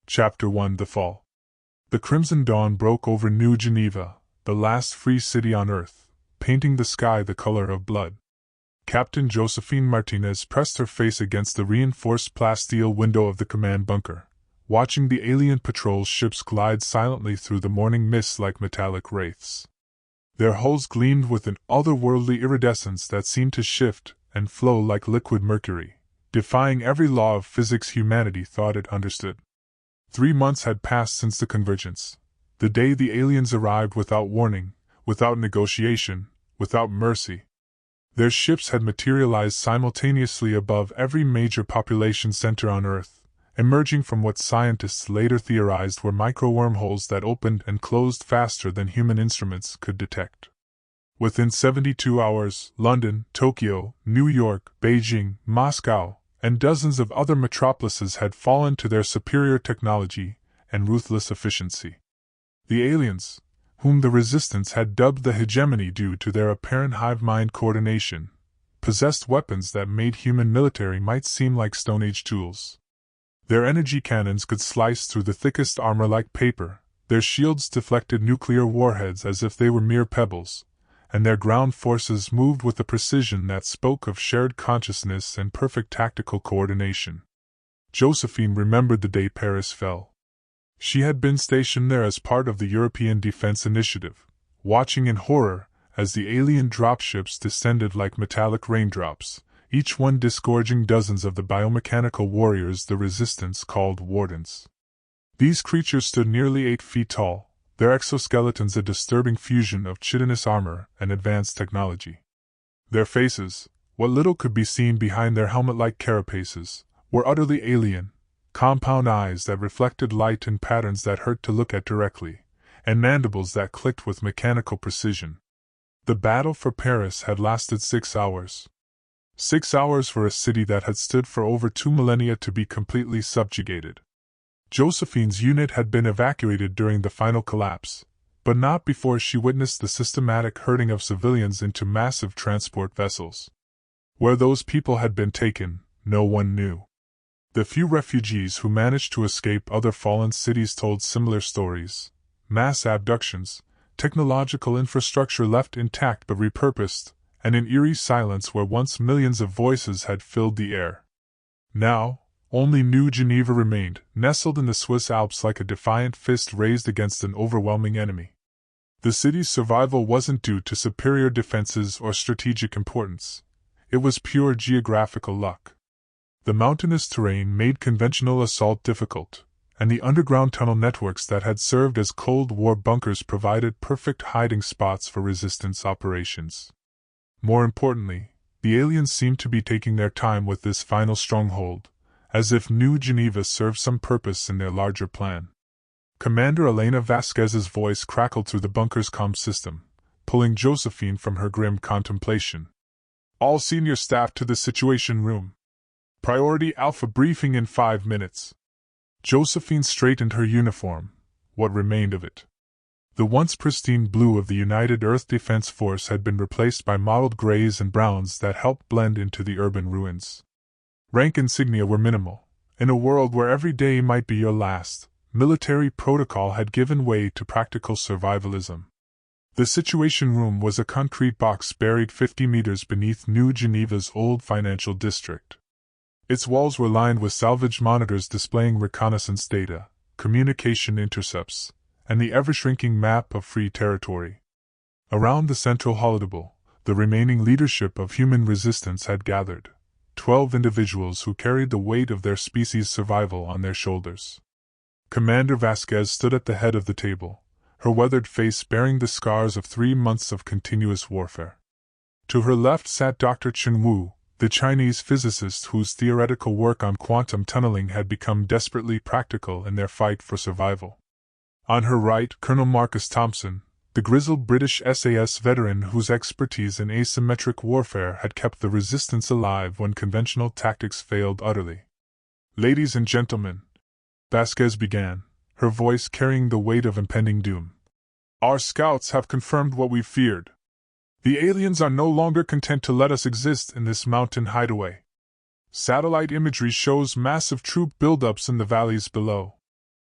Chapter 1: The Fall. The crimson dawn broke over New Geneva, the last free city on Earth, painting the sky the color of blood. Captain Josephine Martinez pressed her face against the reinforced plasteel window of the command bunker, watching the alien patrol ships glide silently through the morning mist like metallic wraiths. Their hulls gleamed with an otherworldly iridescence that seemed to shift and flow like liquid mercury, defying every law of physics humanity thought it understood. 3 months had passed since the convergence, the day the aliens arrived without warning, without negotiation, without mercy. Their ships had materialized simultaneously above every major population center on Earth, emerging from what scientists later theorized were micro-wormholes that opened and closed faster than human instruments could detect. Within 72 hours, London, Tokyo, New York, Beijing, Moscow, and dozens of other metropolises had fallen to their superior technology and ruthless efficiency. The aliens, whom the Resistance had dubbed the hegemony due to their apparent hive-mind coordination, possessed weapons that made human military might seem like Stone Age tools. Their energy cannons could slice through the thickest armor like paper, their shields deflected nuclear warheads as if they were mere pebbles, and their ground forces moved with a precision that spoke of shared consciousness and perfect tactical coordination. Josephine remembered the day Paris fell. She had been stationed there as part of the European Defense Initiative, watching in horror as the alien dropships descended like metallic raindrops, each one disgorging dozens of the biomechanical warriors the Resistance called Wardens. These creatures stood nearly 8 feet tall, their exoskeletons a disturbing fusion of chitinous armor and advanced technology. Their faces, what little could be seen behind their helmet-like carapaces, were utterly alien, compound eyes that reflected light in patterns that hurt to look at directly, and mandibles that clicked with mechanical precision. The battle for Paris had lasted 6 hours. 6 hours for a city that had stood for over 2 millennia to be completely subjugated. Josephine's unit had been evacuated during the final collapse, but not before she witnessed the systematic herding of civilians into massive transport vessels. Where those people had been taken, no one knew. The few refugees who managed to escape other fallen cities told similar stories: mass abductions, technological infrastructure left intact but repurposed, and an eerie silence where once millions of voices had filled the air. Now, only New Geneva remained, nestled in the Swiss Alps like a defiant fist raised against an overwhelming enemy. The city's survival wasn't due to superior defenses or strategic importance. It was pure geographical luck. The mountainous terrain made conventional assault difficult, and the underground tunnel networks that had served as Cold War bunkers provided perfect hiding spots for resistance operations. More importantly, the aliens seemed to be taking their time with this final stronghold, as if New Geneva served some purpose in their larger plan. Commander Elena Vasquez's voice crackled through the bunker's comm system, pulling Josephine from her grim contemplation. "All senior staff to the Situation Room. Priority Alpha briefing in 5 minutes." Josephine straightened her uniform, what remained of it. The once pristine blue of the United Earth Defense Force had been replaced by mottled grays and browns that helped blend into the urban ruins. Rank insignia were minimal. In a world where every day might be your last, military protocol had given way to practical survivalism. The Situation Room was a concrete box buried 50 meters beneath New Geneva's old financial district. Its walls were lined with salvaged monitors displaying reconnaissance data, communication intercepts, and the ever-shrinking map of free territory. Around the central holodeble, the remaining leadership of human resistance had gathered, 12 individuals who carried the weight of their species' survival on their shoulders. Commander Vasquez stood at the head of the table, her weathered face bearing the scars of 3 months of continuous warfare. To her left sat Dr. Chen Wu, the Chinese physicist whose theoretical work on quantum tunneling had become desperately practical in their fight for survival. On her right, Colonel Marcus Thompson, the grizzled British SAS veteran whose expertise in asymmetric warfare had kept the resistance alive when conventional tactics failed utterly. "Ladies and gentlemen," Vasquez began, her voice carrying the weight of impending doom, "our scouts have confirmed what we feared. The aliens are no longer content to let us exist in this mountain hideaway. Satellite imagery shows massive troop buildups in the valleys below.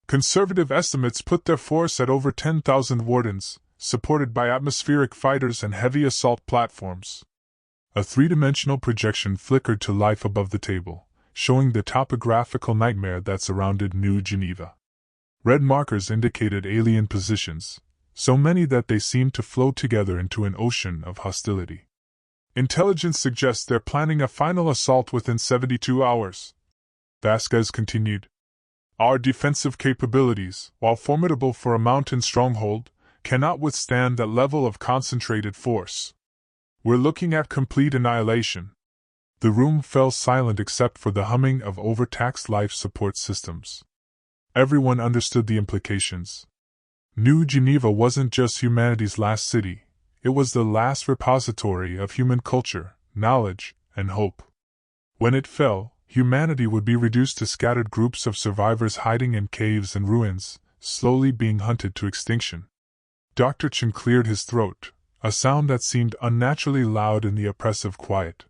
Conservative estimates put their force at over 10,000 wardens, supported by atmospheric fighters and heavy assault platforms. A three-dimensional projection flickered to life above the table, showing the topographical nightmare that surrounded New Geneva. Red markers indicated alien positions, so many that they seemed to flow together into an ocean of hostility. Intelligence suggests they're planning a final assault within 72 hours. Vasquez continued. Our defensive capabilities, while formidable for a mountain stronghold, cannot withstand that level of concentrated force. We're looking at complete annihilation. The room fell silent except for the humming of overtaxed life support systems. Everyone understood the implications. New Geneva wasn't just humanity's last city, it was the last repository of human culture, knowledge, and hope. When it fell, humanity would be reduced to scattered groups of survivors hiding in caves and ruins, slowly being hunted to extinction. Dr. Chen cleared his throat, a sound that seemed unnaturally loud in the oppressive quiet.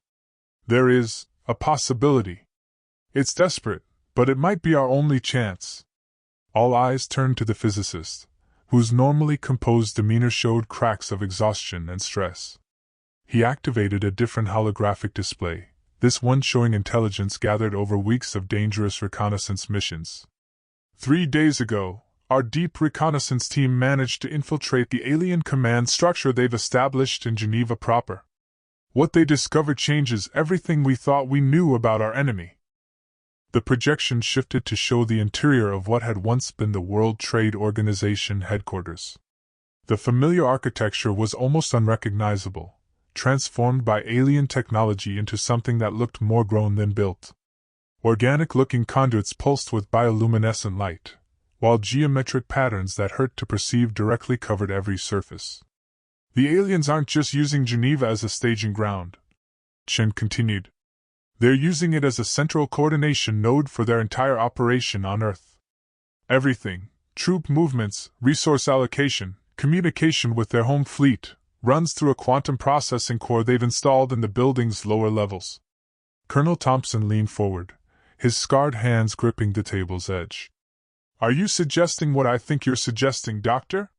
There is a possibility. It's desperate, but it might be our only chance. All eyes turned to the physicist, whose normally composed demeanor showed cracks of exhaustion and stress. He activated a different holographic display, this one showing intelligence gathered over weeks of dangerous reconnaissance missions. 3 days ago, our deep reconnaissance team managed to infiltrate the alien command structure they've established in Geneva proper. What they discovered changes everything we thought we knew about our enemy. The projection shifted to show the interior of what had once been the World Trade Organization headquarters. The familiar architecture was almost unrecognizable, transformed by alien technology into something that looked more grown than built. Organic-looking conduits pulsed with bioluminescent light, while geometric patterns that hurt to perceive directly covered every surface. The aliens aren't just using Geneva as a staging ground, Chen continued. They're using it as a central coordination node for their entire operation on Earth. Everything, troop movements, resource allocation, communication with their home fleet, runs through a quantum processing core they've installed in the building's lower levels. Colonel Thompson leaned forward, his scarred hands gripping the table's edge. Are you suggesting what I think you're suggesting, Doctor?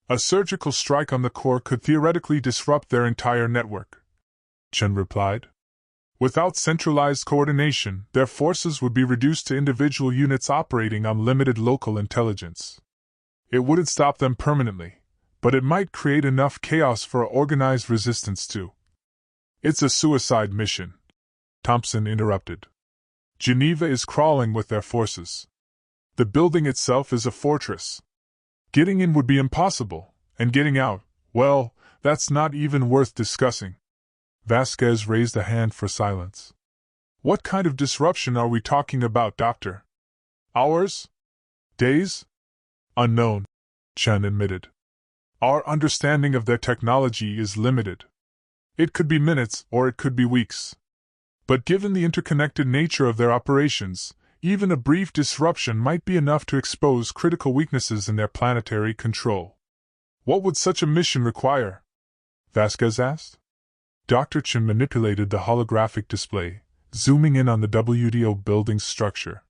A surgical strike on the core could theoretically disrupt their entire network, Chen replied. Without centralized coordination, their forces would be reduced to individual units operating on limited local intelligence. It wouldn't stop them permanently, but it might create enough chaos for an organized resistance too. It's a suicide mission, Thompson interrupted. Geneva is crawling with their forces. The building itself is a fortress. Getting in would be impossible, and getting out, well, that's not even worth discussing. Vasquez raised a hand for silence. What kind of disruption are we talking about, Doctor? Hours? Days? Unknown, Chen admitted. Our understanding of their technology is limited. It could be minutes or it could be weeks. But given the interconnected nature of their operations, even a brief disruption might be enough to expose critical weaknesses in their planetary control. What would such a mission require? Vasquez asked. Dr. Chen manipulated the holographic display, zooming in on the WDO building's structure.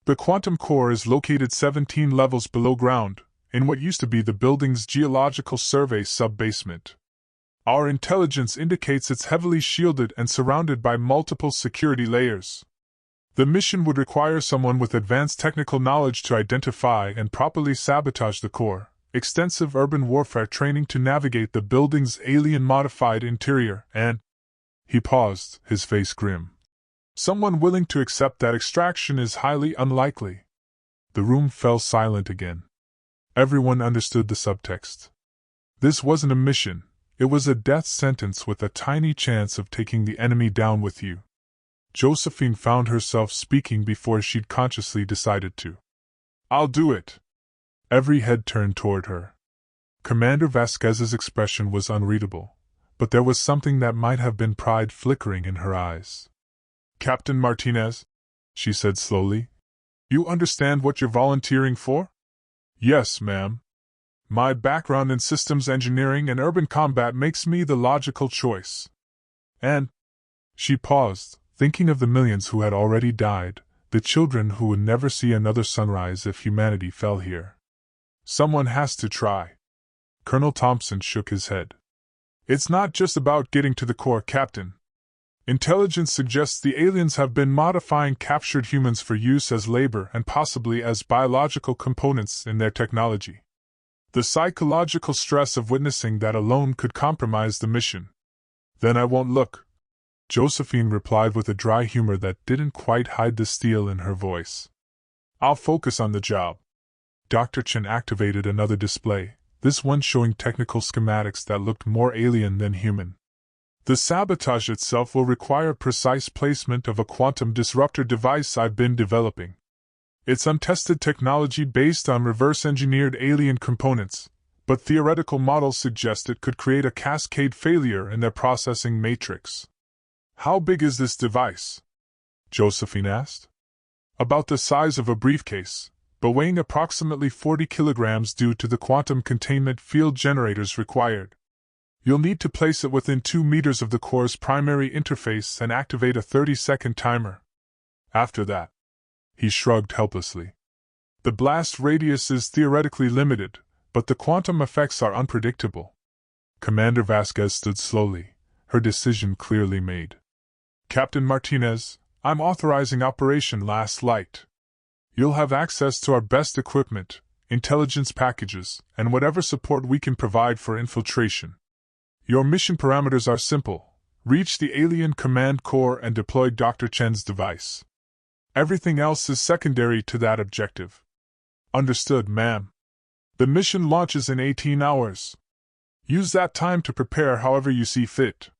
The quantum core is located 17 levels below ground, in what used to be the building's geological survey sub-basement. Our intelligence indicates it's heavily shielded and surrounded by multiple security layers. The mission would require someone with advanced technical knowledge to identify and properly sabotage the core, extensive urban warfare training to navigate the building's alien-modified interior, and… He paused, his face grim. Someone willing to accept that extraction is highly unlikely. The room fell silent again. Everyone understood the subtext. This wasn't a mission, it was a death sentence with a tiny chance of taking the enemy down with you. Josephine found herself speaking before she'd consciously decided to. I'll do it. Every head turned toward her. Commander Vasquez's expression was unreadable, but there was something that might have been pride flickering in her eyes. Captain Martinez, she said slowly, you understand what you're volunteering for? Yes, ma'am. My background in systems engineering and urban combat makes me the logical choice. And… She paused, thinking of the millions who had already died, the children who would never see another sunrise if humanity fell here. Someone has to try. Colonel Thompson shook his head. It's not just about getting to the core, Captain. Intelligence suggests the aliens have been modifying captured humans for use as labor and possibly as biological components in their technology. The psychological stress of witnessing that alone could compromise the mission. Then I won't look, Josephine replied with a dry humor that didn't quite hide the steel in her voice. I'll focus on the job. Dr. Chen activated another display, this one showing technical schematics that looked more alien than human. The sabotage itself will require precise placement of a quantum disruptor device I've been developing. It's untested technology based on reverse-engineered alien components, but theoretical models suggest it could create a cascade failure in their processing matrix. How big is this device? Josephine asked. About the size of a briefcase, but weighing approximately 40 kilograms due to the quantum containment field generators required. You'll need to place it within 2 meters of the core's primary interface and activate a 30-second timer. After that, he shrugged helplessly. The blast radius is theoretically limited, but the quantum effects are unpredictable. Commander Vasquez stood slowly, her decision clearly made. Captain Martinez, I'm authorizing Operation Last Light. You'll have access to our best equipment, intelligence packages, and whatever support we can provide for infiltration. Your mission parameters are simple. Reach the alien command core and deploy Dr. Chen's device. Everything else is secondary to that objective. Understood, ma'am. The mission launches in 18 hours. Use that time to prepare however you see fit.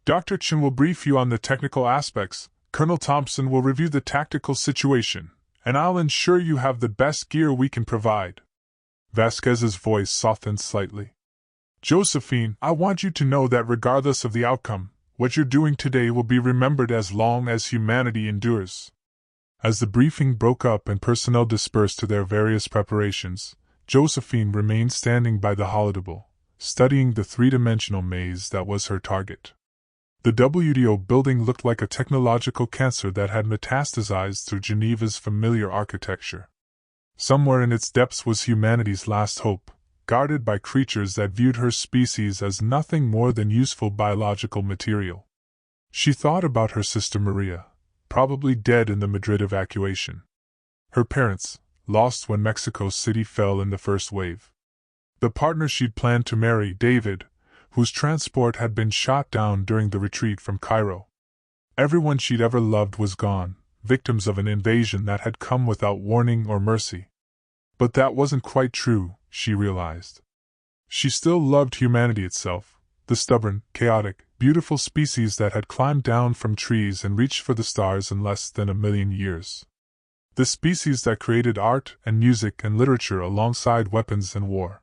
Dr. Chen will brief you on the technical aspects, Colonel Thompson will review the tactical situation, and I'll ensure you have the best gear we can provide. Vasquez's voice softened slightly. Josephine, I want you to know that regardless of the outcome, what you're doing today will be remembered as long as humanity endures. As the briefing broke up and personnel dispersed to their various preparations, Josephine remained standing by the holodeck, studying the three-dimensional maze that was her target. The WDO building looked like a technological cancer that had metastasized through Geneva's familiar architecture. Somewhere in its depths was humanity's last hope, guarded by creatures that viewed her species as nothing more than useful biological material. She thought about her sister Maria, probably dead in the Madrid evacuation. Her parents, lost when Mexico City fell in the first wave. The partner she'd planned to marry, David, whose transport had been shot down during the retreat from Cairo. Everyone she'd ever loved was gone, victims of an invasion that had come without warning or mercy. But that wasn't quite true, she realized. She still loved humanity itself, the stubborn, chaotic, beautiful species that had climbed down from trees and reached for the stars in less than 1,000,000 years. The species that created art and music and literature alongside weapons and war.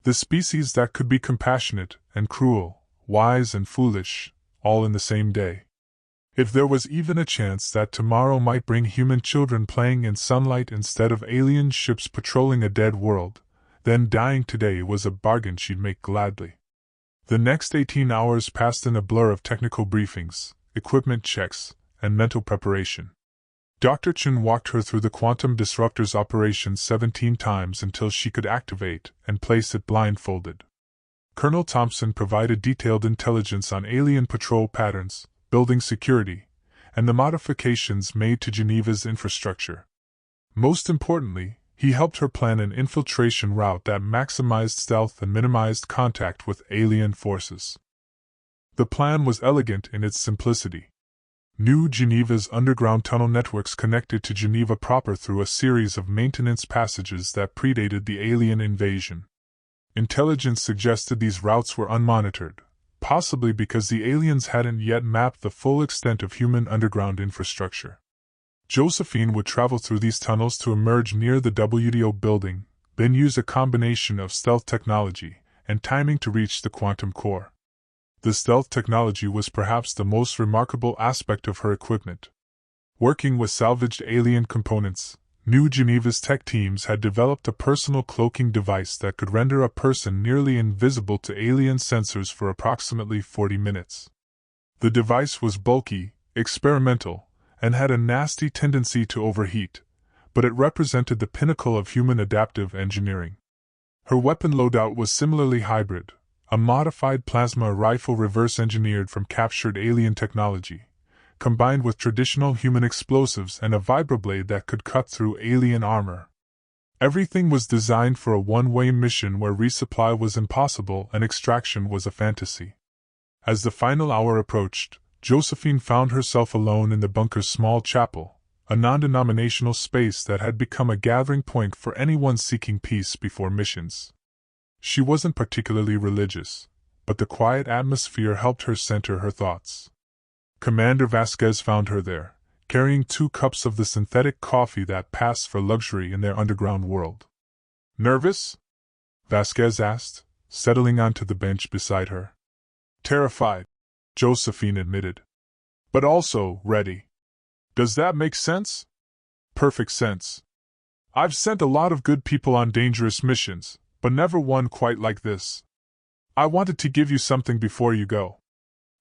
The species that could be compassionate and cruel, wise and foolish, all in the same day. If there was even a chance that tomorrow might bring human children playing in sunlight instead of alien ships patrolling a dead world, then dying today was a bargain she'd make gladly. The next 18 hours passed in a blur of technical briefings, equipment checks, and mental preparation. Dr. Chen walked her through the quantum disruptor's operation 17 times until she could activate and place it blindfolded. Colonel Thompson provided detailed intelligence on alien patrol patterns, building security, and the modifications made to Geneva's infrastructure. Most importantly, he helped her plan an infiltration route that maximized stealth and minimized contact with alien forces. The plan was elegant in its simplicity. New Geneva's underground tunnel networks connected to Geneva proper through a series of maintenance passages that predated the alien invasion. Intelligence suggested these routes were unmonitored, possibly because the aliens hadn't yet mapped the full extent of human underground infrastructure. Josephine would travel through these tunnels to emerge near the WDO building, then use a combination of stealth technology and timing to reach the quantum core. The stealth technology was perhaps the most remarkable aspect of her equipment. Working with salvaged alien components, New Geneva's tech teams had developed a personal cloaking device that could render a person nearly invisible to alien sensors for approximately 40 minutes. The device was bulky, experimental, and had a nasty tendency to overheat, but it represented the pinnacle of human adaptive engineering. Her weapon loadout was similarly hybrid, a modified plasma rifle reverse-engineered from captured alien technology, combined with traditional human explosives and a vibroblade that could cut through alien armor. Everything was designed for a one-way mission where resupply was impossible and extraction was a fantasy. As the final hour approached, Josephine found herself alone in the bunker's small chapel, a non-denominational space that had become a gathering point for anyone seeking peace before missions. She wasn't particularly religious, but the quiet atmosphere helped her center her thoughts. Commander Vasquez found her there, carrying 2 cups of the synthetic coffee that passed for luxury in their underground world. "Nervous?" Vasquez asked, settling onto the bench beside her. "Terrified," Josephine admitted. "But also ready. Does that make sense?" "Perfect sense. I've sent a lot of good people on dangerous missions, but never one quite like this. I wanted to give you something before you go."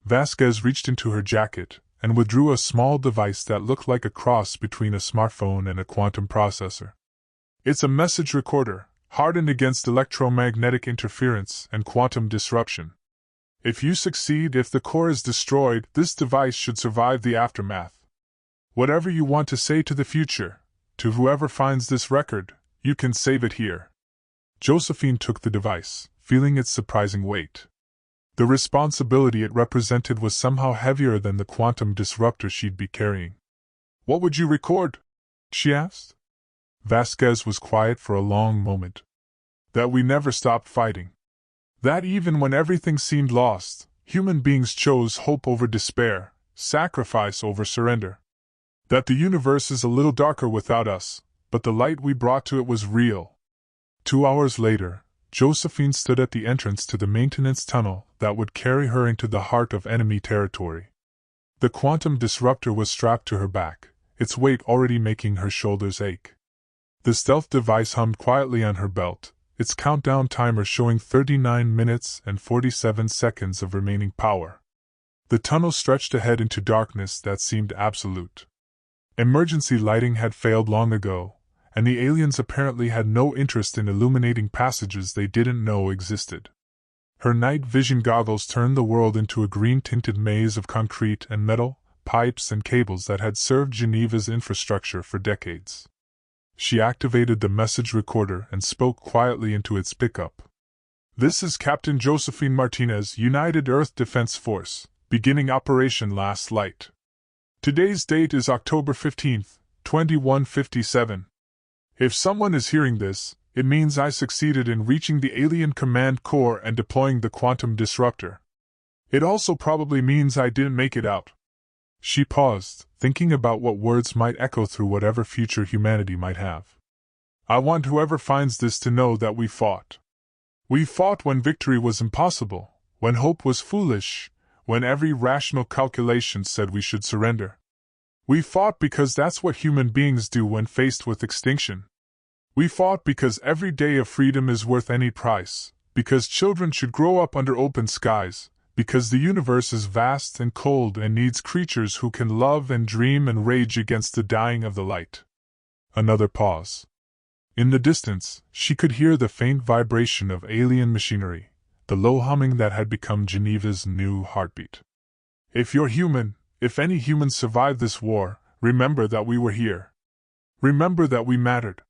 Vasquez reached into her jacket and withdrew a small device that looked like a cross between a smartphone and a quantum processor. "It's a message recorder, hardened against electromagnetic interference and quantum disruption. If you succeed, if the core is destroyed, this device should survive the aftermath. Whatever you want to say to the future, to whoever finds this record, you can save it here." Josephine took the device, feeling its surprising weight. The responsibility it represented was somehow heavier than the quantum disruptor she'd be carrying. "What would you record?" she asked. Vasquez was quiet for a long moment. "That we never stopped fighting. That even when everything seemed lost, human beings chose hope over despair, sacrifice over surrender. That the universe is a little darker without us, but the light we brought to it was real." 2 hours later, Josephine stood at the entrance to the maintenance tunnel that would carry her into the heart of enemy territory. The quantum disruptor was strapped to her back, its weight already making her shoulders ache. The stealth device hummed quietly on her belt, its countdown timer showing 39 minutes and 47 seconds of remaining power. The tunnel stretched ahead into darkness that seemed absolute. Emergency lighting had failed long ago, and the aliens apparently had no interest in illuminating passages they didn't know existed. Her night vision goggles turned the world into a green-tinted maze of concrete and metal, pipes and cables that had served Geneva's infrastructure for decades. She activated the message recorder and spoke quietly into its pickup. "This is Captain Josephine Martinez, United Earth Defense Force, beginning Operation Last Light. Today's date is October 15th, 2157. If someone is hearing this, it means I succeeded in reaching the alien command core and deploying the quantum disruptor. It also probably means I didn't make it out." She paused, thinking about what words might echo through whatever future humanity might have. "I want whoever finds this to know that we fought. We fought when victory was impossible, when hope was foolish, when every rational calculation said we should surrender. We fought because that's what human beings do when faced with extinction. We fought because every day of freedom is worth any price, because children should grow up under open skies, because the universe is vast and cold and needs creatures who can love and dream and rage against the dying of the light." Another pause. In the distance, she could hear the faint vibration of alien machinery, the low humming that had become Geneva's new heartbeat. "If you're human, if any humans survive this war, remember that we were here. Remember that we mattered.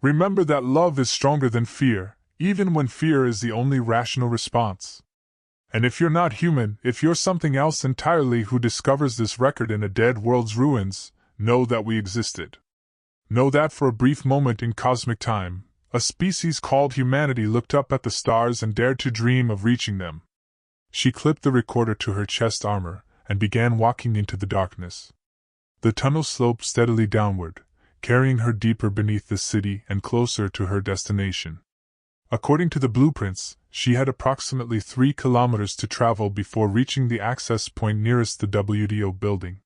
Remember that love is stronger than fear, even when fear is the only rational response. And if you're not human, if you're something else entirely who discovers this record in a dead world's ruins, know that we existed. Know that for a brief moment in cosmic time, a species called humanity looked up at the stars and dared to dream of reaching them." She clipped the recorder to her chest armor and began walking into the darkness. The tunnel sloped steadily downward, carrying her deeper beneath the city and closer to her destination. According to the blueprints, she had approximately 3 kilometers to travel before reaching the access point nearest the WDO building.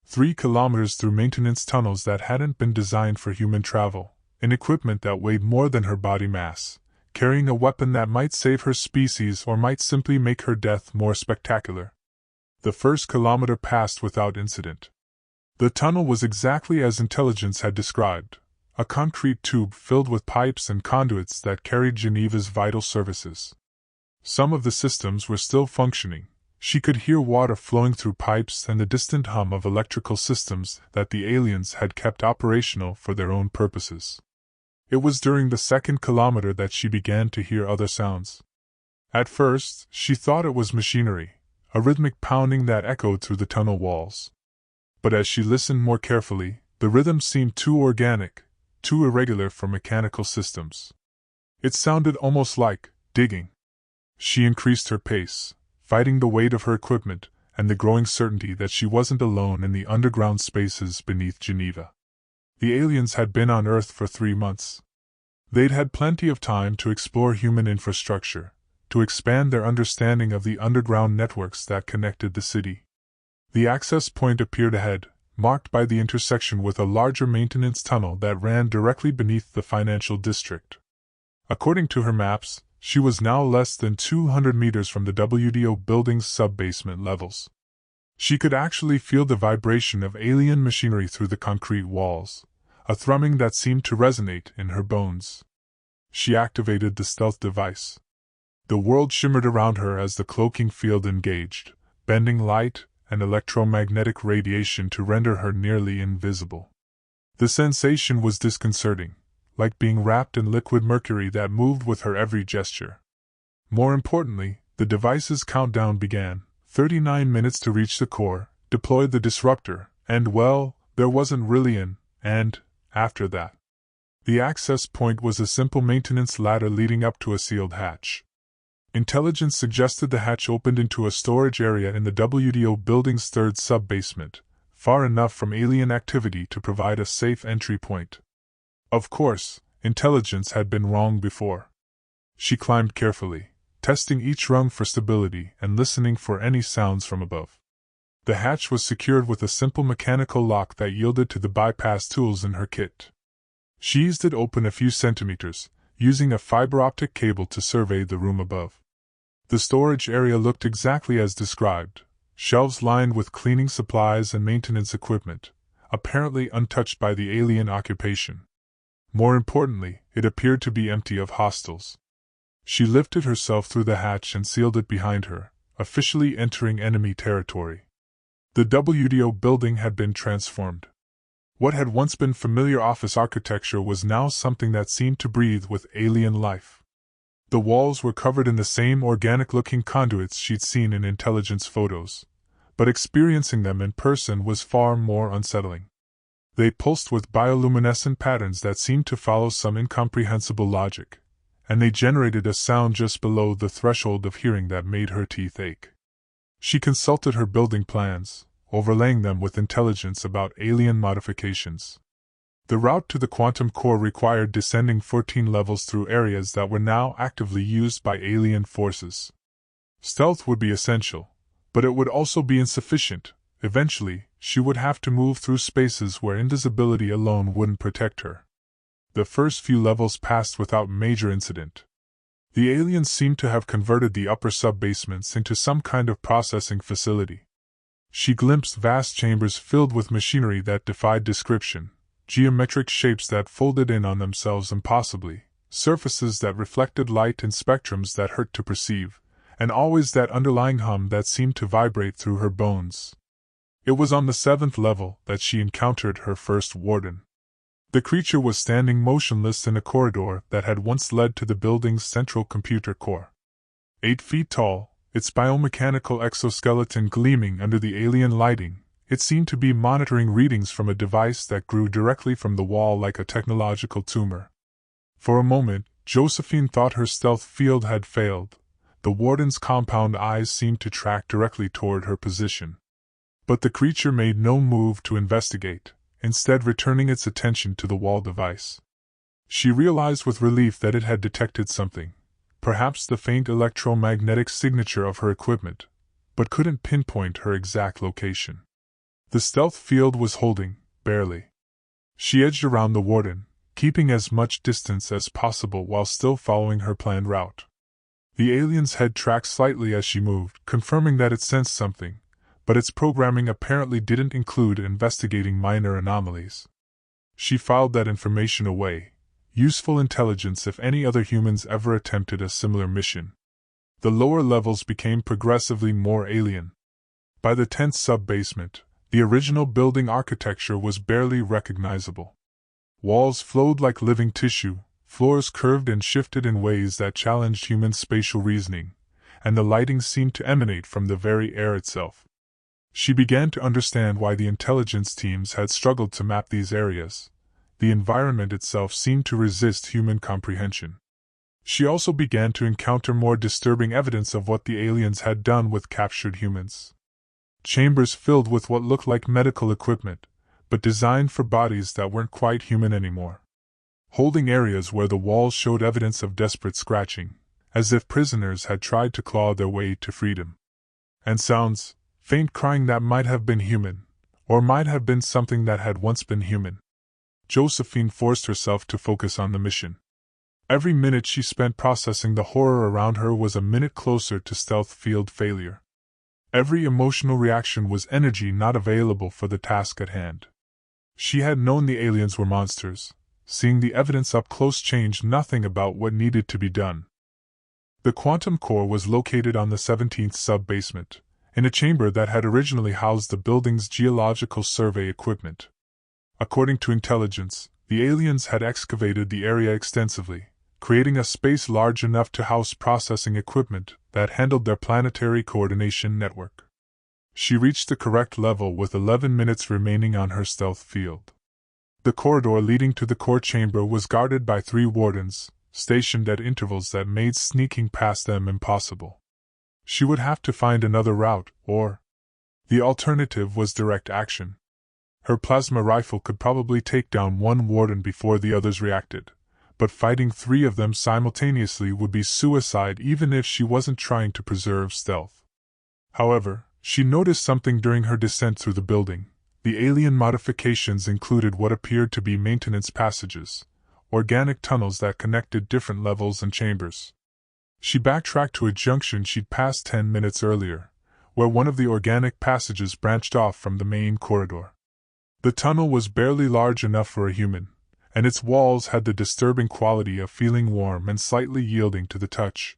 3 kilometers through maintenance tunnels that hadn't been designed for human travel, in equipment that weighed more than her body mass, carrying a weapon that might save her species or might simply make her death more spectacular. The first kilometer passed without incident. The tunnel was exactly as intelligence had described, a concrete tube filled with pipes and conduits that carried Geneva's vital services. Some of the systems were still functioning. She could hear water flowing through pipes and the distant hum of electrical systems that the aliens had kept operational for their own purposes. It was during the second kilometer that she began to hear other sounds. At first, she thought it was machinery, a rhythmic pounding that echoed through the tunnel walls. But as she listened more carefully, the rhythm seemed too organic, too irregular for mechanical systems. It sounded almost like digging. She increased her pace, fighting the weight of her equipment and the growing certainty that she wasn't alone in the underground spaces beneath Geneva. The aliens had been on Earth for 3 months. They'd had plenty of time to explore human infrastructure, to expand their understanding of the underground networks that connected the city. The access point appeared ahead, marked by the intersection with a larger maintenance tunnel that ran directly beneath the financial district. According to her maps, she was now less than 200 meters from the WDO building's sub-basement levels. She could actually feel the vibration of alien machinery through the concrete walls, a thrumming that seemed to resonate in her bones. She activated the stealth device. The world shimmered around her as the cloaking field engaged, bending light and electromagnetic radiation to render her nearly invisible. The sensation was disconcerting, like being wrapped in liquid mercury that moved with her every gesture. More importantly, the device's countdown began. 39 minutes to reach the core, deploy the disruptor, and well, there wasn't really an "and" after that. The access point was a simple maintenance ladder leading up to a sealed hatch. Intelligence suggested the hatch opened into a storage area in the WDO building's third sub-basement, far enough from alien activity to provide a safe entry point. Of course, intelligence had been wrong before. She climbed carefully, testing each rung for stability and listening for any sounds from above. The hatch was secured with a simple mechanical lock that yielded to the bypass tools in her kit. She eased it open a few centimeters, using a fiber-optic cable to survey the room above. The storage area looked exactly as described, shelves lined with cleaning supplies and maintenance equipment, apparently untouched by the alien occupation. More importantly, it appeared to be empty of hostiles. She lifted herself through the hatch and sealed it behind her, officially entering enemy territory. The WDO building had been transformed. What had once been familiar office architecture was now something that seemed to breathe with alien life. The walls were covered in the same organic-looking conduits she'd seen in intelligence photos, but experiencing them in person was far more unsettling. They pulsed with bioluminescent patterns that seemed to follow some incomprehensible logic, and they generated a sound just below the threshold of hearing that made her teeth ache. She consulted her building plans, overlaying them with intelligence about alien modifications. The route to the quantum core required descending 14 levels through areas that were now actively used by alien forces. Stealth would be essential, but it would also be insufficient. Eventually, she would have to move through spaces where invisibility alone wouldn't protect her. The first few levels passed without major incident. The aliens seemed to have converted the upper sub-basements into some kind of processing facility. She glimpsed vast chambers filled with machinery that defied description, geometric shapes that folded in on themselves impossibly, surfaces that reflected light and spectrums that hurt to perceive, and always that underlying hum that seemed to vibrate through her bones. It was on the 7th level that she encountered her first warden. The creature was standing motionless in a corridor that had once led to the building's central computer core. 8 feet tall, its biomechanical exoskeleton gleaming under the alien lighting, it seemed to be monitoring readings from a device that grew directly from the wall like a technological tumor. For a moment, Josephine thought her stealth field had failed. The warden's compound eyes seemed to track directly toward her position. But the creature made no move to investigate, instead returning its attention to the wall device. She realized with relief that it had detected something, perhaps the faint electromagnetic signature of her equipment, but couldn't pinpoint her exact location. The stealth field was holding, barely. She edged around the warden, keeping as much distance as possible while still following her planned route. The alien's head tracked slightly as she moved, confirming that it sensed something, but its programming apparently didn't include investigating minor anomalies. She filed that information away. Useful intelligence if any other humans ever attempted a similar mission. The lower levels became progressively more alien. By the 10th sub-basement, the original building architecture was barely recognizable. Walls flowed like living tissue, floors curved and shifted in ways that challenged human spatial reasoning, and the lighting seemed to emanate from the very air itself. She began to understand why the intelligence teams had struggled to map these areas. The environment itself seemed to resist human comprehension. She also began to encounter more disturbing evidence of what the aliens had done with captured humans. Chambers filled with what looked like medical equipment, but designed for bodies that weren't quite human anymore. Holding areas where the walls showed evidence of desperate scratching, as if prisoners had tried to claw their way to freedom. And sounds, faint crying that might have been human, or might have been something that had once been human. Josephine forced herself to focus on the mission. Every minute she spent processing the horror around her was a minute closer to stealth field failure. Every emotional reaction was energy not available for the task at hand. She had known the aliens were monsters. Seeing the evidence up close changed nothing about what needed to be done. The quantum core was located on the 17th sub-basement, in a chamber that had originally housed the building's geological survey equipment. According to intelligence, the aliens had excavated the area extensively, creating a space large enough to house processing equipment that handled their planetary coordination network. She reached the correct level with 11 minutes remaining on her stealth field. The corridor leading to the core chamber was guarded by 3 wardens, stationed at intervals that made sneaking past them impossible. She would have to find another route, or the alternative was direct action. Her plasma rifle could probably take down 1 warden before the others reacted, but fighting 3 of them simultaneously would be suicide even if she wasn't trying to preserve stealth. However, she noticed something during her descent through the building. The alien modifications included what appeared to be maintenance passages, organic tunnels that connected different levels and chambers. She backtracked to a junction she'd passed 10 minutes earlier, where one of the organic passages branched off from the main corridor. The tunnel was barely large enough for a human, and its walls had the disturbing quality of feeling warm and slightly yielding to the touch.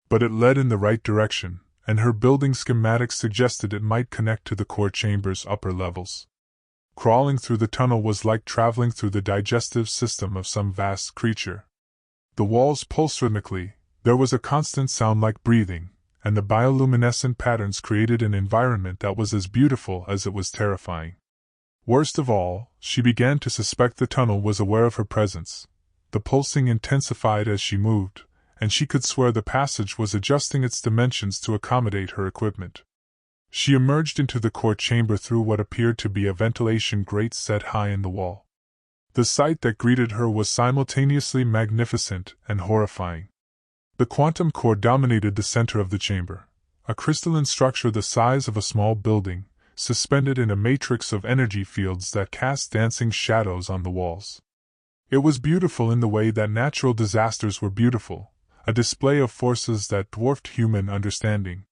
But it led in the right direction, and her building schematics suggested it might connect to the core chamber's upper levels. Crawling through the tunnel was like traveling through the digestive system of some vast creature. The walls pulsed rhythmically, there was a constant sound like breathing, and the bioluminescent patterns created an environment that was as beautiful as it was terrifying. Worst of all, she began to suspect the tunnel was aware of her presence. The pulsing intensified as she moved, and she could swear the passage was adjusting its dimensions to accommodate her equipment. She emerged into the core chamber through what appeared to be a ventilation grate set high in the wall. The sight that greeted her was simultaneously magnificent and horrifying. The quantum core dominated the center of the chamber, a crystalline structure the size of a small building, suspended in a matrix of energy fields that cast dancing shadows on the walls. It was beautiful in the way that natural disasters were beautiful, a display of forces that dwarfed human understanding.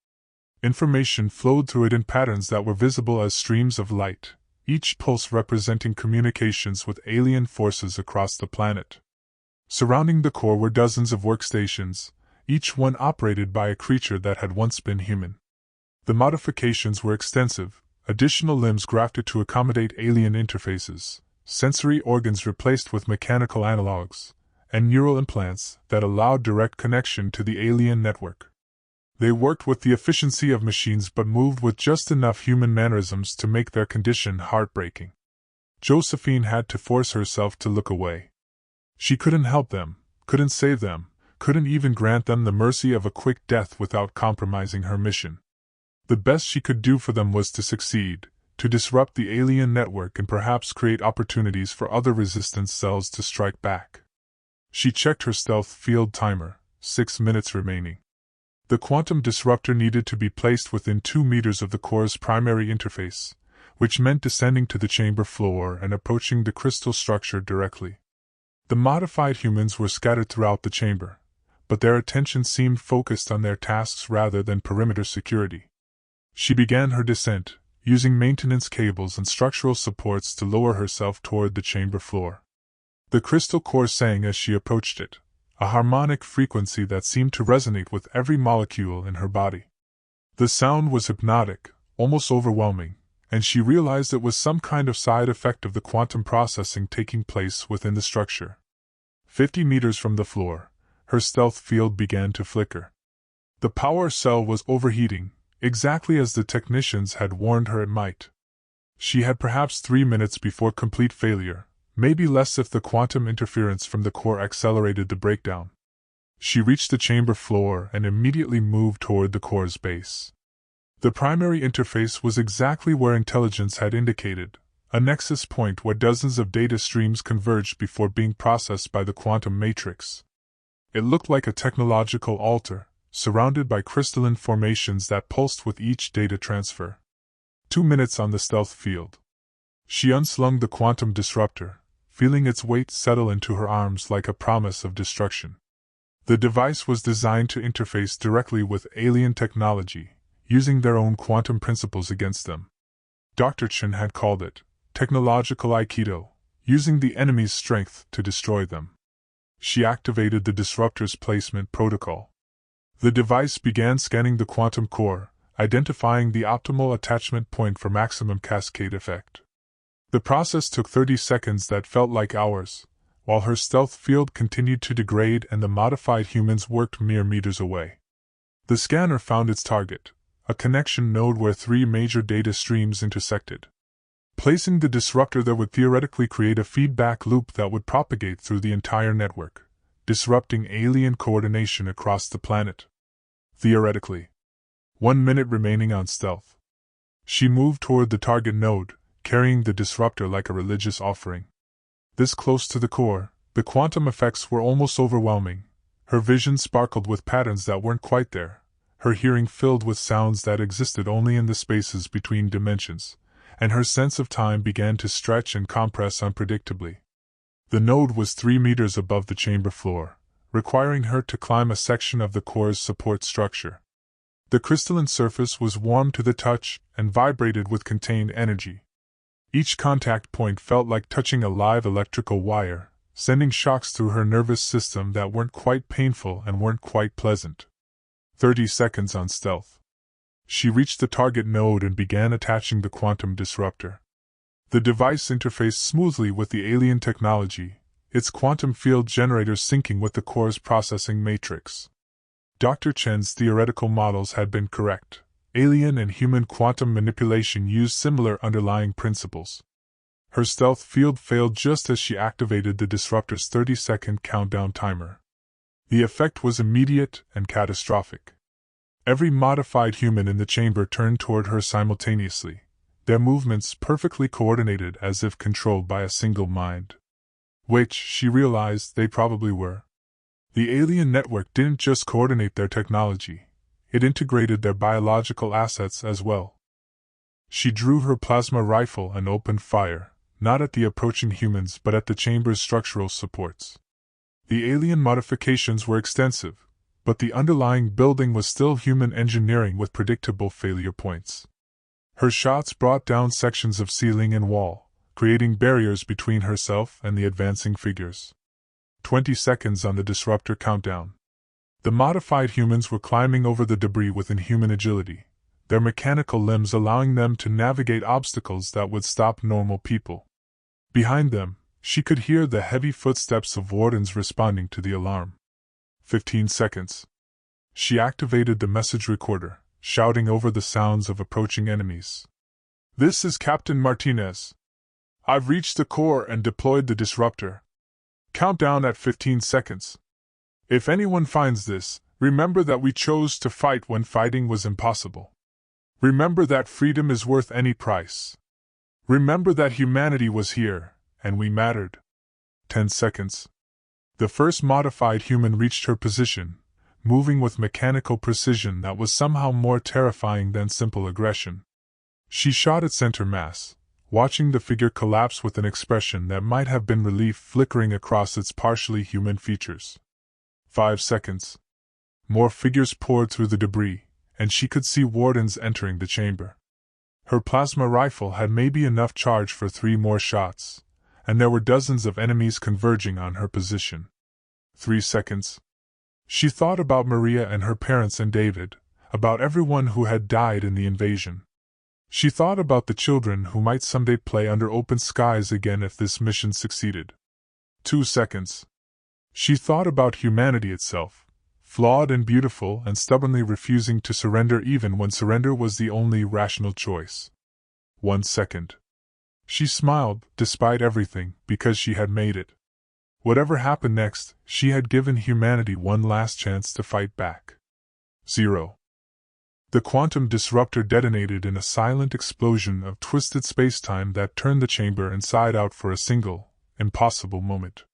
Information flowed through it in patterns that were visible as streams of light, each pulse representing communications with alien forces across the planet. Surrounding the core were dozens of workstations, each one operated by a creature that had once been human. The modifications were extensive, additional limbs grafted to accommodate alien interfaces, sensory organs replaced with mechanical analogs, and neural implants that allowed direct connection to the alien network. They worked with the efficiency of machines but moved with just enough human mannerisms to make their condition heartbreaking. Josephine had to force herself to look away. She couldn't help them, couldn't save them, couldn't even grant them the mercy of a quick death without compromising her mission. The best she could do for them was to succeed, to disrupt the alien network and perhaps create opportunities for other resistance cells to strike back. She checked her stealth field timer, 6 minutes remaining. The quantum disruptor needed to be placed within 2 meters of the core's primary interface, which meant descending to the chamber floor and approaching the crystal structure directly. The modified humans were scattered throughout the chamber, but their attention seemed focused on their tasks rather than perimeter security. She began her descent, using maintenance cables and structural supports to lower herself toward the chamber floor. The crystal core sang as she approached it, a harmonic frequency that seemed to resonate with every molecule in her body. The sound was hypnotic, almost overwhelming, and she realized it was some kind of side effect of the quantum processing taking place within the structure. 50 meters from the floor, her stealth field began to flicker. The power cell was overheating, exactly as the technicians had warned her it might. She had perhaps 3 minutes before complete failure, maybe less if the quantum interference from the core accelerated the breakdown. She reached the chamber floor and immediately moved toward the core's base. The primary interface was exactly where intelligence had indicated, a nexus point where dozens of data streams converged before being processed by the quantum matrix. It looked like a technological altar, surrounded by crystalline formations that pulsed with each data transfer. 2 minutes on the stealth field. She unslung the quantum disruptor, feeling its weight settle into her arms like a promise of destruction. The device was designed to interface directly with alien technology, using their own quantum principles against them. Dr. Chen had called it technological Aikido, using the enemy's strength to destroy them. She activated the disruptor's placement protocol. The device began scanning the quantum core, identifying the optimal attachment point for maximum cascade effect. The process took 30 seconds that felt like hours, while her stealth field continued to degrade and the modified humans worked mere meters away. The scanner found its target, a connection node where 3 major data streams intersected. Placing the disruptor there would theoretically create a feedback loop that would propagate through the entire network, disrupting alien coordination across the planet. Theoretically. 1 minute remaining on stealth. She moved toward the target node, carrying the disruptor like a religious offering. This close to the core, the quantum effects were almost overwhelming. Her vision sparkled with patterns that weren't quite there, her hearing filled with sounds that existed only in the spaces between dimensions, and her sense of time began to stretch and compress unpredictably. The node was 3 meters above the chamber floor, requiring her to climb a section of the core's support structure. The crystalline surface was warm to the touch and vibrated with contained energy. Each contact point felt like touching a live electrical wire, sending shocks through her nervous system that weren't quite painful and weren't quite pleasant. 30 seconds on stealth. She reached the target node and began attaching the quantum disruptor. The device interfaced smoothly with the alien technology, its quantum field generators syncing with the core's processing matrix. Dr. Chen's theoretical models had been correct. Alien and human quantum manipulation used similar underlying principles. Her stealth field failed just as she activated the disruptor's 30-second countdown timer. The effect was immediate and catastrophic. Every modified human in the chamber turned toward her simultaneously, their movements perfectly coordinated as if controlled by a single mind. Which, she realized, they probably were. The alien network didn't just coordinate their technology. It integrated their biological assets as well. She drew her plasma rifle and opened fire, not at the approaching humans but at the chamber's structural supports. The alien modifications were extensive, but the underlying building was still human engineering with predictable failure points. Her shots brought down sections of ceiling and wall, creating barriers between herself and the advancing figures. 20 seconds on the disruptor countdown. The modified humans were climbing over the debris with inhuman agility, their mechanical limbs allowing them to navigate obstacles that would stop normal people. Behind them, she could hear the heavy footsteps of wardens responding to the alarm. 15 seconds. She activated the message recorder, shouting over the sounds of approaching enemies. "This is Captain Martinez. I've reached the core and deployed the disruptor. Countdown at 15 seconds. If anyone finds this, remember that we chose to fight when fighting was impossible. Remember that freedom is worth any price. Remember that humanity was here, and we mattered." 10 seconds. The first modified human reached her position, moving with mechanical precision that was somehow more terrifying than simple aggression. She shot at center mass, watching the figure collapse with an expression that might have been relief flickering across its partially human features. 5 seconds. More figures poured through the debris, and she could see wardens entering the chamber. Her plasma rifle had maybe enough charge for 3 more shots, and there were dozens of enemies converging on her position. 3 seconds. She thought about Maria and her parents and David, about everyone who had died in the invasion. She thought about the children who might someday play under open skies again if this mission succeeded. 2 seconds. She thought about humanity itself, flawed and beautiful and stubbornly refusing to surrender even when surrender was the only rational choice. 1 second. She smiled, despite everything, because she had made it. Whatever happened next, she had given humanity one last chance to fight back. 0. The quantum disruptor detonated in a silent explosion of twisted spacetime that turned the chamber inside out for a single, impossible moment.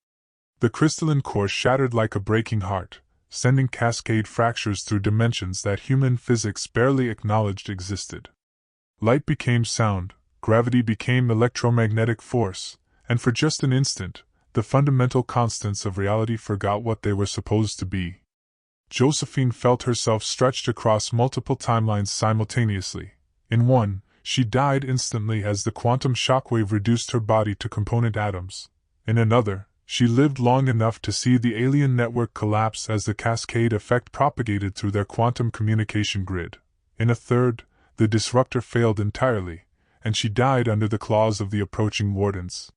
The crystalline core shattered like a breaking heart, sending cascade fractures through dimensions that human physics barely acknowledged existed. Light became sound, gravity became electromagnetic force, and for just an instant, the fundamental constants of reality forgot what they were supposed to be. Josephine felt herself stretched across multiple timelines simultaneously. In one, she died instantly as the quantum shockwave reduced her body to component atoms. In another, she lived long enough to see the alien network collapse as the cascade effect propagated through their quantum communication grid. In a third, the disruptor failed entirely, and she died under the claws of the approaching wardens.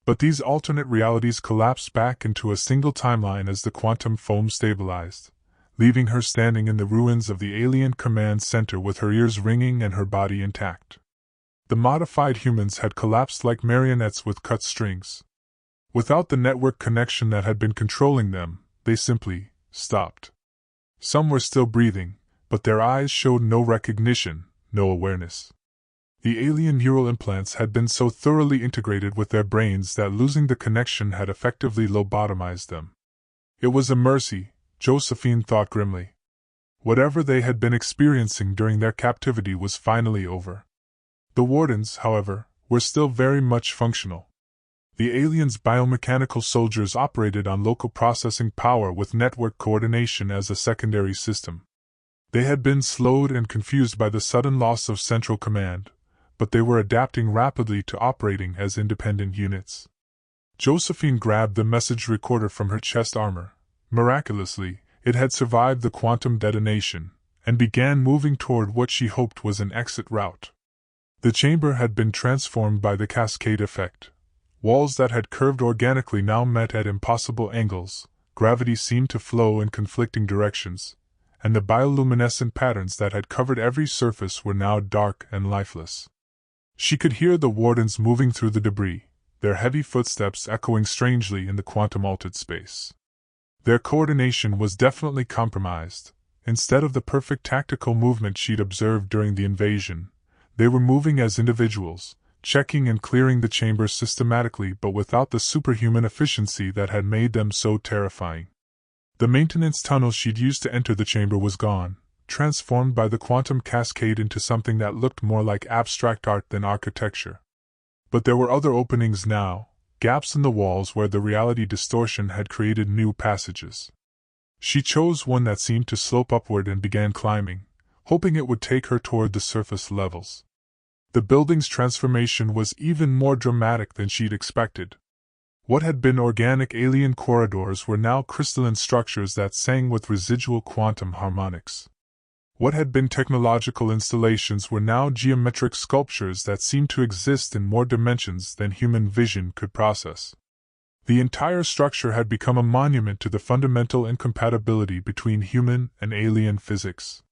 But these alternate realities collapsed back into a single timeline as the quantum foam stabilized, leaving her standing in the ruins of the alien command center with her ears ringing and her body intact. The modified humans had collapsed like marionettes with cut strings. Without the network connection that had been controlling them, they simply stopped. Some were still breathing, but their eyes showed no recognition, no awareness. The alien neural implants had been so thoroughly integrated with their brains that losing the connection had effectively lobotomized them. It was a mercy, Josephine thought grimly. Whatever they had been experiencing during their captivity was finally over. The wardens, however, were still very much functional. The aliens' biomechanical soldiers operated on local processing power with network coordination as a secondary system. They had been slowed and confused by the sudden loss of central command, but they were adapting rapidly to operating as independent units. Josephine grabbed the message recorder from her chest armor. Miraculously, it had survived the quantum detonation, and began moving toward what she hoped was an exit route. The chamber had been transformed by the cascade effect. Walls that had curved organically now met at impossible angles, gravity seemed to flow in conflicting directions, and the bioluminescent patterns that had covered every surface were now dark and lifeless. She could hear the wardens moving through the debris, their heavy footsteps echoing strangely in the quantum-altered space. Their coordination was definitely compromised. Instead of the perfect tactical movement she'd observed during the invasion, they were moving as individuals, checking and clearing the chamber systematically but without the superhuman efficiency that had made them so terrifying. The maintenance tunnel she'd used to enter the chamber was gone, transformed by the quantum cascade into something that looked more like abstract art than architecture. But there were other openings now, gaps in the walls where the reality distortion had created new passages. She chose one that seemed to slope upward and began climbing, hoping it would take her toward the surface levels. The building's transformation was even more dramatic than she'd expected. What had been organic alien corridors were now crystalline structures that sang with residual quantum harmonics. What had been technological installations were now geometric sculptures that seemed to exist in more dimensions than human vision could process. The entire structure had become a monument to the fundamental incompatibility between human and alien physics.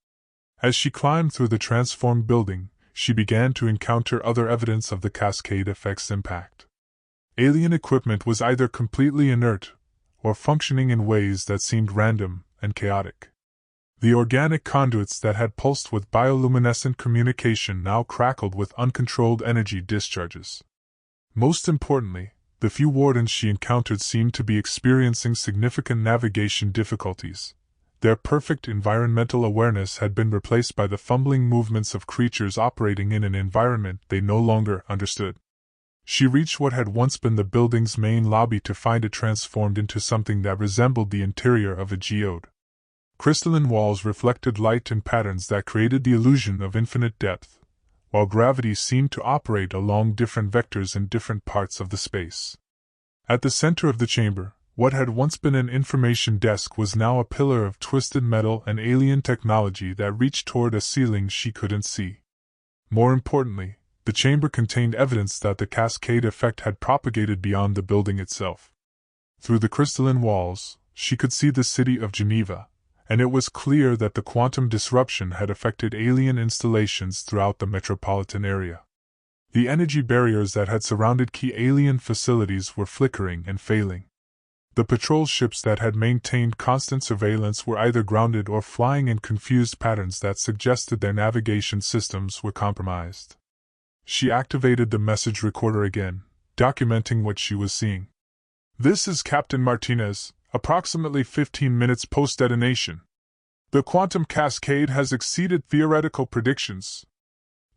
As she climbed through the transformed building, she began to encounter other evidence of the cascade effect's impact. Alien equipment was either completely inert, or functioning in ways that seemed random and chaotic. The organic conduits that had pulsed with bioluminescent communication now crackled with uncontrolled energy discharges. Most importantly, the few wardens she encountered seemed to be experiencing significant navigation difficulties. Their perfect environmental awareness had been replaced by the fumbling movements of creatures operating in an environment they no longer understood. She reached what had once been the building's main lobby to find it transformed into something that resembled the interior of a geode. Crystalline walls reflected light in patterns that created the illusion of infinite depth, while gravity seemed to operate along different vectors in different parts of the space. At the center of the chamber, what had once been an information desk was now a pillar of twisted metal and alien technology that reached toward a ceiling she couldn't see. More importantly, the chamber contained evidence that the cascade effect had propagated beyond the building itself. Through the crystalline walls, she could see the city of Geneva, and it was clear that the quantum disruption had affected alien installations throughout the metropolitan area. The energy barriers that had surrounded key alien facilities were flickering and failing. The patrol ships that had maintained constant surveillance were either grounded or flying in confused patterns that suggested their navigation systems were compromised. She activated the message recorder again, documenting what she was seeing. "This is Captain Martinez, approximately 15 minutes post-detonation. The quantum cascade has exceeded theoretical predictions.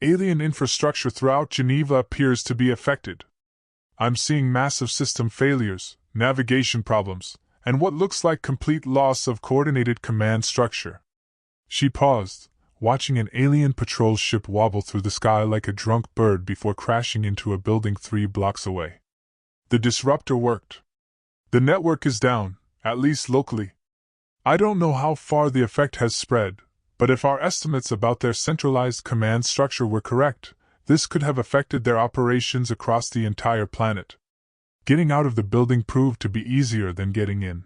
Alien infrastructure throughout Geneva appears to be affected. I'm seeing massive system failures, navigation problems, and what looks like complete loss of coordinated command structure." She paused, watching an alien patrol ship wobble through the sky like a drunk bird before crashing into a building 3 blocks away. The disruptor worked. "The network is down, at least locally. I don't know how far the effect has spread, but if our estimates about their centralized command structure were correct, this could have affected their operations across the entire planet." Getting out of the building proved to be easier than getting in.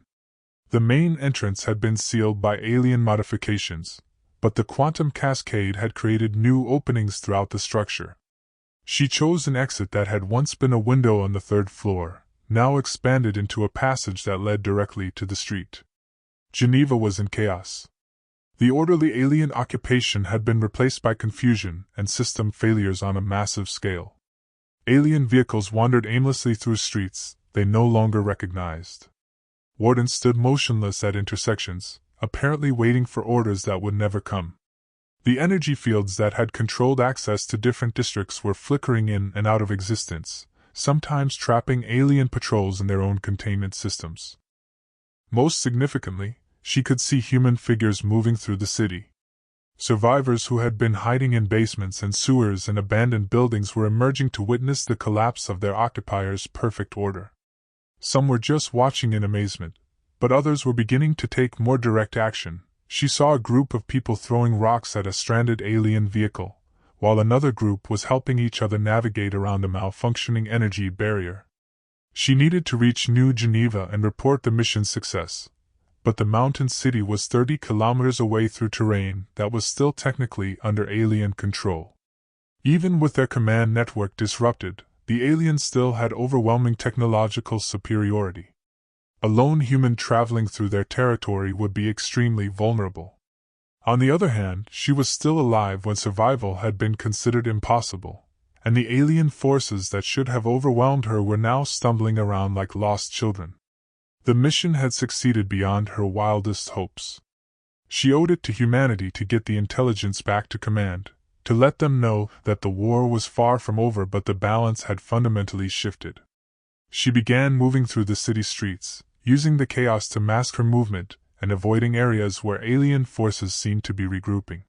The main entrance had been sealed by alien modifications, but the quantum cascade had created new openings throughout the structure. She chose an exit that had once been a window on the 3rd floor, now expanded into a passage that led directly to the street. Geneva was in chaos. The orderly alien occupation had been replaced by confusion and system failures on a massive scale. Alien vehicles wandered aimlessly through streets they no longer recognized. Wardens stood motionless at intersections, apparently waiting for orders that would never come. The energy fields that had controlled access to different districts were flickering in and out of existence, sometimes trapping alien patrols in their own containment systems. Most significantly, she could see human figures moving through the city. Survivors who had been hiding in basements and sewers and abandoned buildings were emerging to witness the collapse of their occupiers' perfect order. Some were just watching in amazement, but others were beginning to take more direct action. She saw a group of people throwing rocks at a stranded alien vehicle, while another group was helping each other navigate around a malfunctioning energy barrier. She needed to reach New Geneva and report the mission's success, but the mountain city was 30 kilometers away through terrain that was still technically under alien control. Even with their command network disrupted, the aliens still had overwhelming technological superiority. A lone human traveling through their territory would be extremely vulnerable. On the other hand, she was still alive when survival had been considered impossible, and the alien forces that should have overwhelmed her were now stumbling around like lost children. The mission had succeeded beyond her wildest hopes. She owed it to humanity to get the intelligence back to command, to let them know that the war was far from over but the balance had fundamentally shifted. She began moving through the city streets, using the chaos to mask her movement and avoiding areas where alien forces seemed to be regrouping.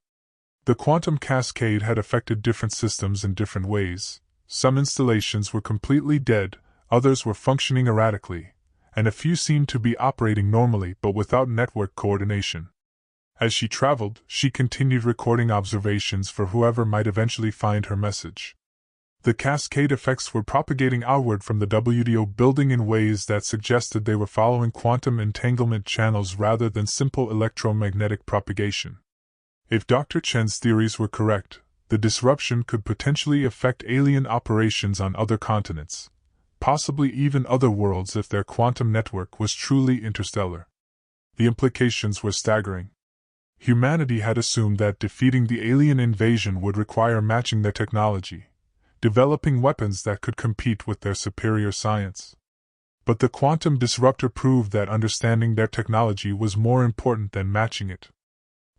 The quantum cascade had affected different systems in different ways. Some installations were completely dead, others were functioning erratically, and a few seemed to be operating normally but without network coordination. As she traveled, she continued recording observations for whoever might eventually find her message. The cascade effects were propagating outward from the WDO building in ways that suggested they were following quantum entanglement channels rather than simple electromagnetic propagation. If Dr. Chen's theories were correct, the disruption could potentially affect alien operations on other continents, possibly even other worlds if their quantum network was truly interstellar. The implications were staggering. Humanity had assumed that defeating the alien invasion would require matching their technology, developing weapons that could compete with their superior science. But the quantum disruptor proved that understanding their technology was more important than matching it.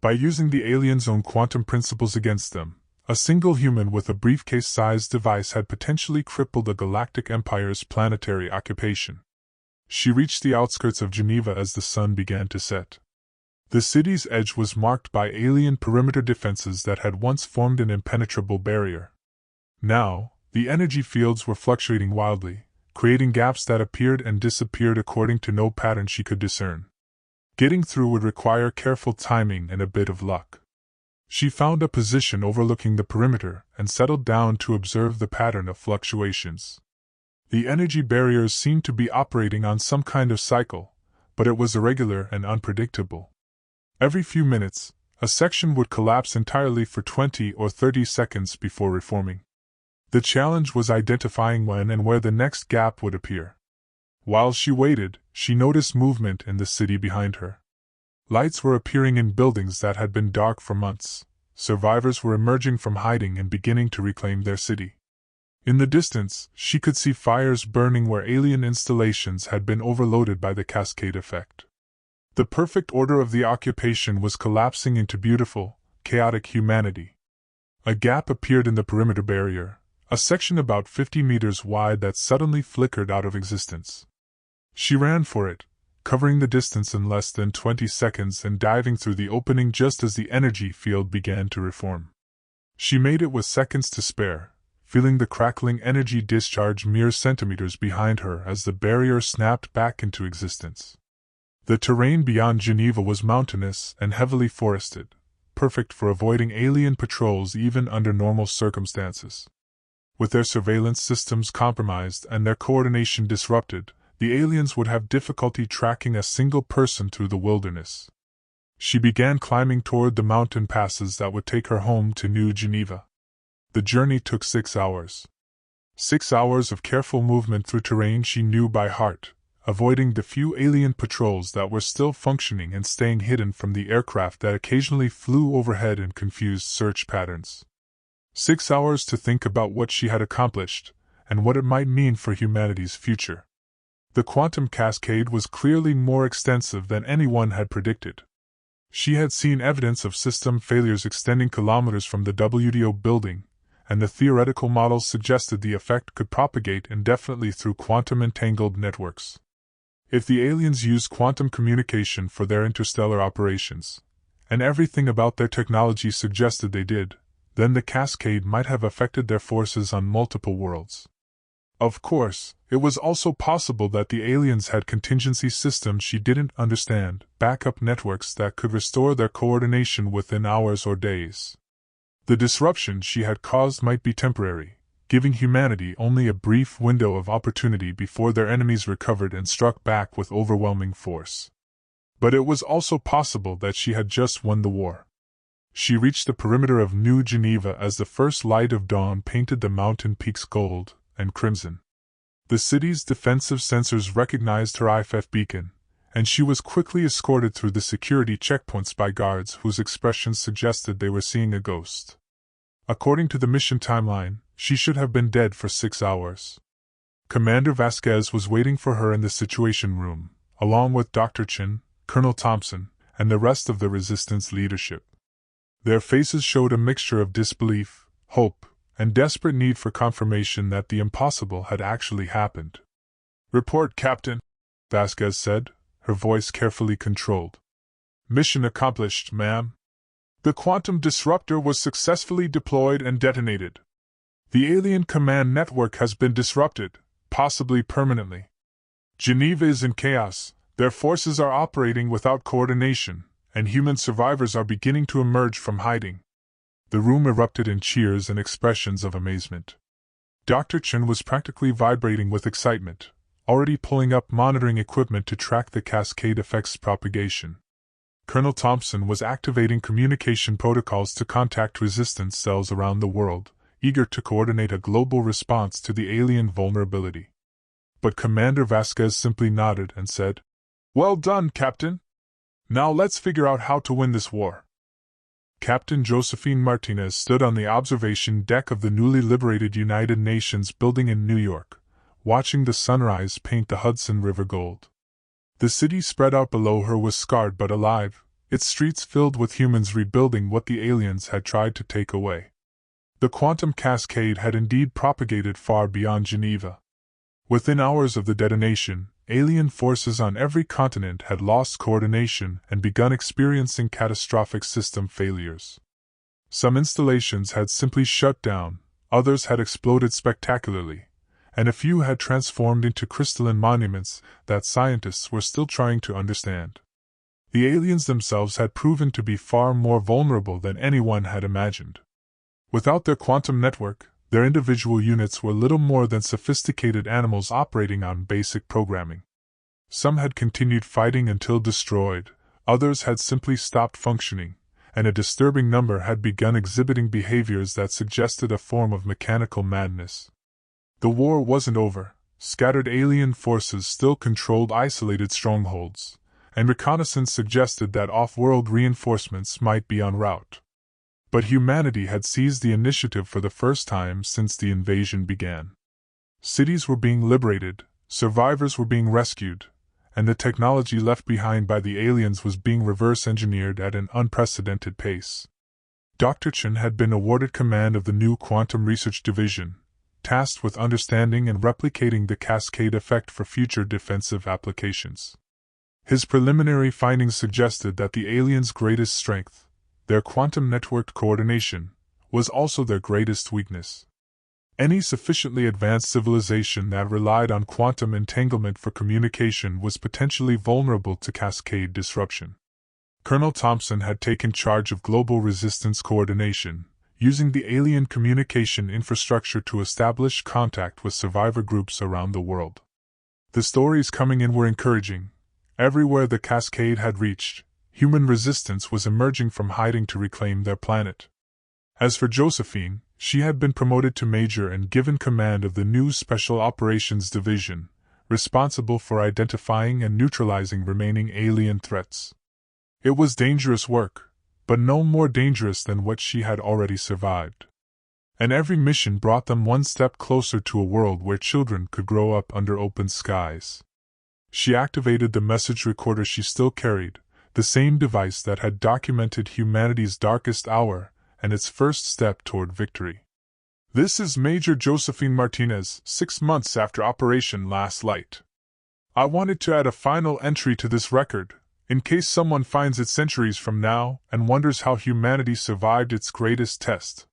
By using the aliens' own quantum principles against them, a single human with a briefcase-sized device had potentially crippled the Galactic Empire's planetary occupation. She reached the outskirts of Geneva as the sun began to set. The city's edge was marked by alien perimeter defenses that had once formed an impenetrable barrier. Now, the energy fields were fluctuating wildly, creating gaps that appeared and disappeared according to no pattern she could discern. Getting through would require careful timing and a bit of luck. She found a position overlooking the perimeter and settled down to observe the pattern of fluctuations. The energy barriers seemed to be operating on some kind of cycle, but it was irregular and unpredictable. Every few minutes, a section would collapse entirely for 20 or 30 seconds before reforming. The challenge was identifying when and where the next gap would appear. While she waited, she noticed movement in the city behind her. Lights were appearing in buildings that had been dark for months. Survivors were emerging from hiding and beginning to reclaim their city. In the distance, she could see fires burning where alien installations had been overloaded by the cascade effect. The perfect order of the occupation was collapsing into beautiful, chaotic humanity. A gap appeared in the perimeter barrier, a section about 50 meters wide that suddenly flickered out of existence. She ran for it, covering the distance in less than 20 seconds and diving through the opening just as the energy field began to reform. She made it with seconds to spare, feeling the crackling energy discharge mere centimeters behind her as the barrier snapped back into existence. The terrain beyond Geneva was mountainous and heavily forested, perfect for avoiding alien patrols even under normal circumstances. With their surveillance systems compromised and their coordination disrupted, the aliens would have difficulty tracking a single person through the wilderness. She began climbing toward the mountain passes that would take her home to New Geneva. The journey took 6 hours. 6 hours of careful movement through terrain she knew by heart, avoiding the few alien patrols that were still functioning and staying hidden from the aircraft that occasionally flew overhead in confused search patterns. 6 hours to think about what she had accomplished, and what it might mean for humanity's future. The quantum cascade was clearly more extensive than anyone had predicted. She had seen evidence of system failures extending kilometers from the WDO building, and the theoretical models suggested the effect could propagate indefinitely through quantum-entangled networks. If the aliens used quantum communication for their interstellar operations, and everything about their technology suggested they did, then the cascade might have affected their forces on multiple worlds. Of course, it was also possible that the aliens had contingency systems she didn't understand, backup networks that could restore their coordination within hours or days. The disruption she had caused might be temporary, giving humanity only a brief window of opportunity before their enemies recovered and struck back with overwhelming force. But it was also possible that she had just won the war. She reached the perimeter of New Geneva as the first light of dawn painted the mountain peaks gold and crimson. The city's defensive sensors recognized her IFF beacon, and she was quickly escorted through the security checkpoints by guards whose expressions suggested they were seeing a ghost. According to the mission timeline, she should have been dead for 6 hours. Commander Vasquez was waiting for her in the Situation Room, along with Dr. Chen, Colonel Thompson, and the rest of the Resistance leadership. Their faces showed a mixture of disbelief, hope, and desperate need for confirmation that the impossible had actually happened. "Report, Captain," Vasquez said, her voice carefully controlled. "Mission accomplished, ma'am. The quantum disruptor was successfully deployed and detonated. The alien command network has been disrupted, possibly permanently. Geneva is in chaos, their forces are operating without coordination, and human survivors are beginning to emerge from hiding." The room erupted in cheers and expressions of amazement. Dr. Chen was practically vibrating with excitement, already pulling up monitoring equipment to track the cascade effect's propagation. Colonel Thompson was activating communication protocols to contact resistance cells around the world, eager to coordinate a global response to the alien vulnerability. But Commander Vasquez simply nodded and said, "Well done, Captain. Now let's figure out how to win this war." Captain Josephine Martinez stood on the observation deck of the newly liberated United Nations building in New York, watching the sunrise paint the Hudson River gold. The city spread out below her was scarred but alive, its streets filled with humans rebuilding what the aliens had tried to take away. The quantum cascade had indeed propagated far beyond Geneva. Within hours of the detonation, alien forces on every continent had lost coordination and begun experiencing catastrophic system failures. Some installations had simply shut down, others had exploded spectacularly, and a few had transformed into crystalline monuments that scientists were still trying to understand. The aliens themselves had proven to be far more vulnerable than anyone had imagined. Without their quantum network, their individual units were little more than sophisticated animals operating on basic programming. Some had continued fighting until destroyed, others had simply stopped functioning, and a disturbing number had begun exhibiting behaviors that suggested a form of mechanical madness. The war wasn't over. Scattered alien forces still controlled isolated strongholds, and reconnaissance suggested that off-world reinforcements might be en route. But humanity had seized the initiative for the first time since the invasion began. Cities were being liberated, survivors were being rescued, and the technology left behind by the aliens was being reverse-engineered at an unprecedented pace. Dr. Chen had been awarded command of the new Quantum Research Division, tasked with understanding and replicating the cascade effect for future defensive applications. His preliminary findings suggested that the aliens' greatest strength, their quantum-networked coordination, was also their greatest weakness. Any sufficiently advanced civilization that relied on quantum entanglement for communication was potentially vulnerable to cascade disruption. Colonel Thompson had taken charge of global resistance coordination, using the alien communication infrastructure to establish contact with survivor groups around the world. The stories coming in were encouraging. Everywhere the cascade had reached, human resistance was emerging from hiding to reclaim their planet. As for Josephine, she had been promoted to major and given command of the new Special Operations Division, responsible for identifying and neutralizing remaining alien threats. It was dangerous work, but no more dangerous than what she had already survived. And every mission brought them one step closer to a world where children could grow up under open skies. She activated the message recorder she still carried, the same device that had documented humanity's darkest hour and its first step toward victory. "This is Major Josephine Martinez, 6 months after Operation Last Light. I wanted to add a final entry to this record, in case someone finds it centuries from now and wonders how humanity survived its greatest test."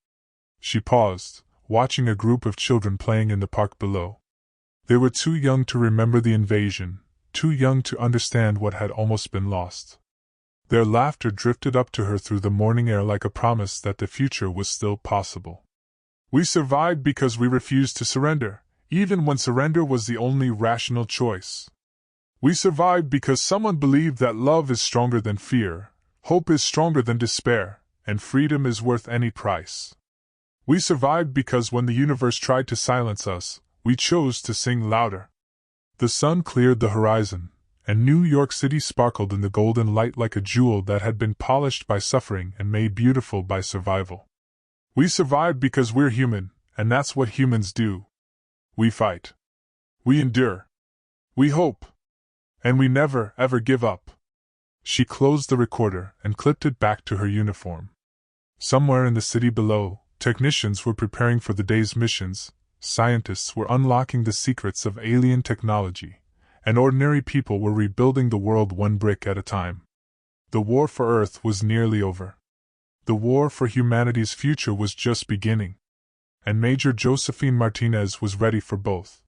She paused, watching a group of children playing in the park below. They were too young to remember the invasion, too young to understand what had almost been lost. Their laughter drifted up to her through the morning air like a promise that the future was still possible. "We survived because we refused to surrender, even when surrender was the only rational choice. We survived because someone believed that love is stronger than fear, hope is stronger than despair, and freedom is worth any price. We survived because when the universe tried to silence us, we chose to sing louder." The sun cleared the horizon, and New York City sparkled in the golden light like a jewel that had been polished by suffering and made beautiful by survival. "We survived because we're human, and that's what humans do. We fight. We endure. We hope. And we never, ever give up." She closed the recorder and clipped it back to her uniform. Somewhere in the city below, technicians were preparing for the day's missions, scientists were unlocking the secrets of alien technology, and ordinary people were rebuilding the world one brick at a time. The war for Earth was nearly over. The war for humanity's future was just beginning. And Major Josephine Martinez was ready for both.